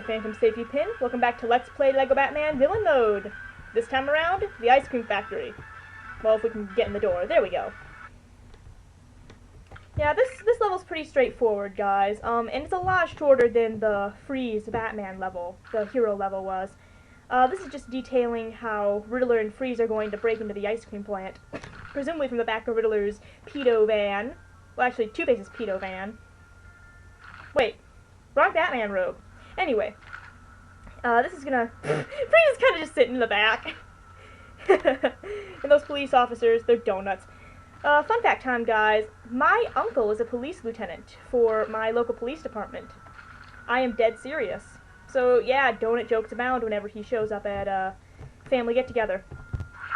Phantom Safety Pin. Welcome back to Let's Play Lego Batman Villain Mode. This time around, the Ice Cream Factory. Well, if we can get in the door. There we go. Yeah, this level's pretty straightforward, guys. And it's a lot shorter than the Freeze Batman level, the hero level was. This is just detailing how Riddler and Freeze are going to break into the ice cream plant. Presumably from the back of Riddler's pedo van. Well, actually, Two-Face's pedo van. Wait. Wrong Batman robe. Anyway, this is gonna... Freeze is kind of just sitting in the back. And those police officers, they're donuts. Fun fact time, guys. My uncle is a police lieutenant for my local police department. I am dead serious. So, yeah, donut jokes abound whenever he shows up at a family get-together.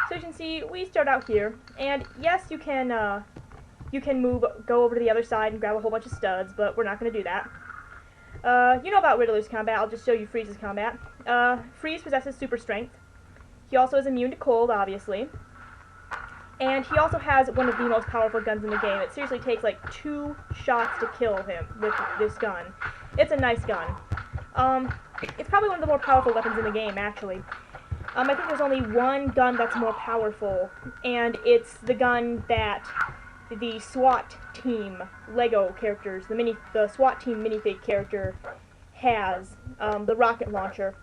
So you can see, we start out here. And, yes, you can go over to the other side and grab a whole bunch of studs, but we're not going to do that. You know about Riddler's combat, I'll just show you Freeze's combat. Freeze possesses super strength. He also is immune to cold, obviously. And he also has one of the most powerful guns in the game. It seriously takes like 2 shots to kill him with this gun. It's a nice gun. It's probably one of the more powerful weapons in the game, actually. I think there's only one gun that's more powerful, and it's the gun that the SWAT team Lego characters, the SWAT team minifig character has, the rocket launcher,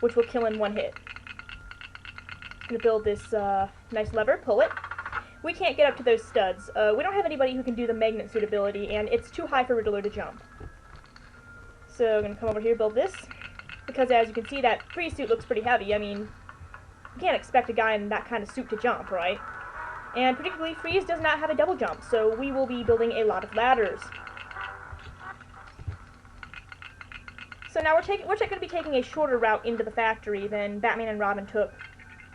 which will kill in 1 hit. I'm gonna build this nice lever, pull it. We can't get up to those studs. We don't have anybody who can do the magnet suit ability, and it's too high for Riddler to jump. So I'm gonna come over here, build this, because as you can see, that Freeze suit looks pretty heavy. I mean, you can't expect a guy in that kind of suit to jump, right? And particularly, Freeze does not have a double jump, so we will be building a lot of ladders. So now we're going to be taking a shorter route into the factory than Batman and Robin took,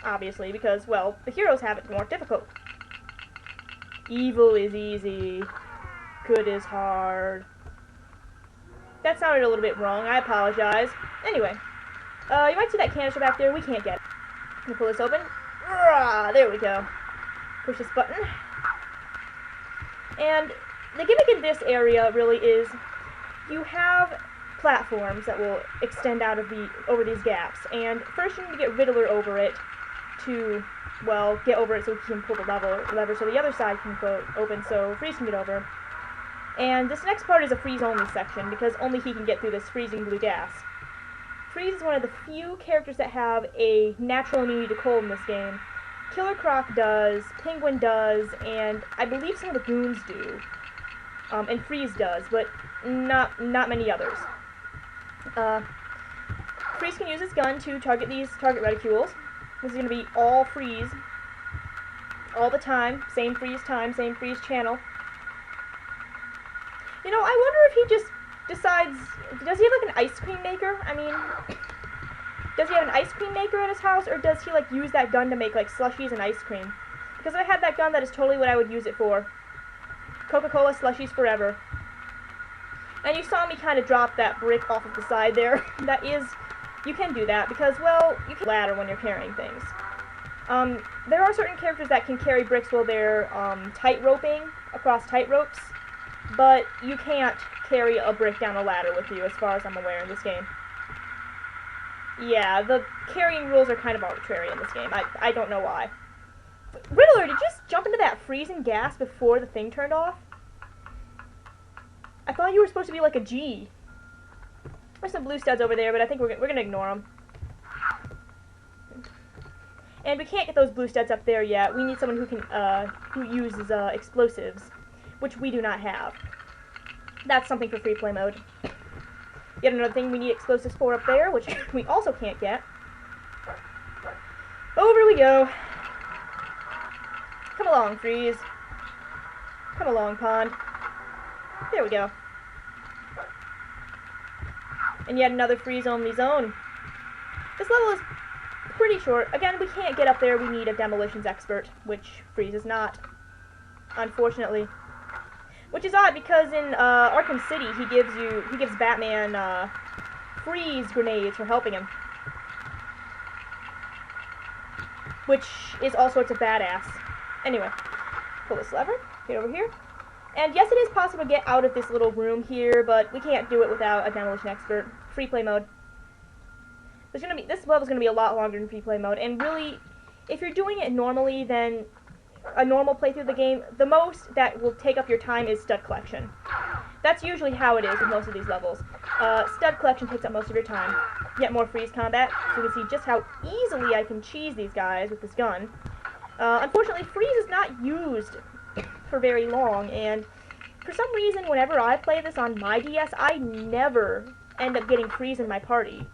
obviously, because, well, the heroes have it more difficult. Evil is easy. Good is hard. That sounded a little bit wrong. I apologize. Anyway, you might see that canister back there. We can't get it. I'm going to pull this open. There we go. Push this button. And the gimmick in this area really is you have platforms that will extend out of over these gaps. And first you need to get Riddler over it to, well, get over it so he can pull the lever so the other side can open so Freeze can get over. And this next part is a Freeze-only section because only he can get through this freezing blue gas. Freeze is one of the few characters that have a natural immunity to cold in this game. Killer Croc does, Penguin does, and I believe some of the goons do. And Freeze does, but not many others. Freeze can use his gun to target these target reticules. This is going to be all Freeze, all the time, same Freeze channel. You know, I wonder if he just decides, does he have like an ice cream maker? I mean, does he have an ice cream maker at his house, or does he like use that gun to make like slushies and ice cream? Because if I had that gun, that is totally what I would use it for. Coca-Cola slushies forever. And you saw me kind of drop that brick off of the side there. That is, you can do that because, well, you can ladder when you're carrying things. There are certain characters that can carry bricks while they're tight-roping across tight ropes, but you can't carry a brick down a ladder with you, as far as I'm aware in this game. Yeah, the carrying rules are kind of arbitrary in this game. I don't know why. Riddler, did you just jump into that freezing gas before the thing turned off? I thought you were supposed to be like a G. There's some blue studs over there, but I think we're gonna ignore them. And we can't get those blue studs up there yet. We need someone who can who uses explosives, which we do not have. That's something for free play mode. Yet another thing we need explosives for up there, which we also can't get. Over we go. Come along, Freeze. Come along, Pond. There we go. And yet another Freeze-only zone. This level is pretty short. Again, we can't get up there. We need a demolitions expert, which Freeze is not, unfortunately. Which is odd because in Arkham City, he gives Batman freeze grenades for helping him, which is all sorts of badass. Anyway, pull this lever, get over here, and yes, it is possible to get out of this little room here, but we can't do it without a demolition expert. free play mode. This level's gonna be a lot longer than free play mode, and really, if you're doing it normally, then a normal playthrough of the game, the most that will take up your time is stud collection. That's usually how it is with most of these levels. Stud collection takes up most of your time. Get more freeze combat, so you can see just how easily I can cheese these guys with this gun. Unfortunately, freeze is not used for very long, and for some reason, whenever I play this on my DS, I never end up getting freeze in my party.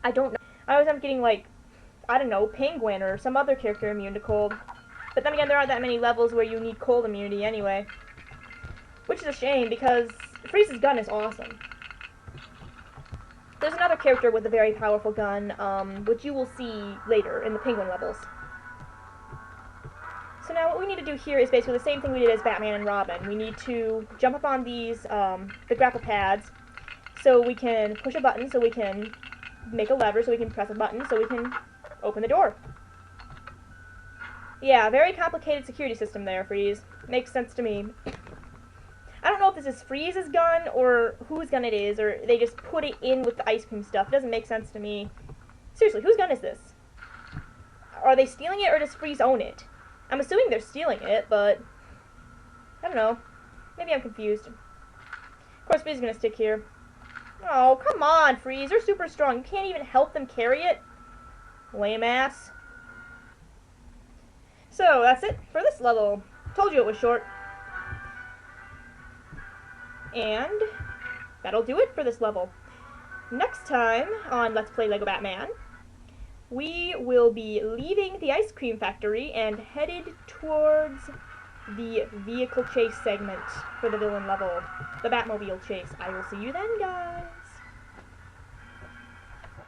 I don't know. I always end up getting, like, I don't know, Penguin or some other character immune to cold. But then again, there aren't that many levels where you need cold immunity anyway. Which is a shame, because Freeze's gun is awesome. There's another character with a very powerful gun, which you will see later in the Penguin levels. So now what we need to do here is basically the same thing we did as Batman and Robin. We need to jump up on these, the grapple pads, so we can push a button, so we can make a lever, so we can press a button, so we can open the door. Yeah, very complicated security system there, Freeze. Makes sense to me. I don't know if this is Freeze's gun, or whose gun it is, or they just put it in with the ice cream stuff. It doesn't make sense to me. Seriously, whose gun is this? Are they stealing it, or does Freeze own it? I'm assuming they're stealing it, but I don't know. Maybe I'm confused. Of course, Freeze is going to stick here. Oh, come on, Freeze. You're super strong. You can't even help them carry it? Lame ass. So, that's it for this level. Told you it was short. And that'll do it for this level. Next time on Let's Play Lego Batman, we will be leaving the ice cream factory and headed towards the vehicle chase segment for the villain level, the Batmobile chase. I will see you then, guys.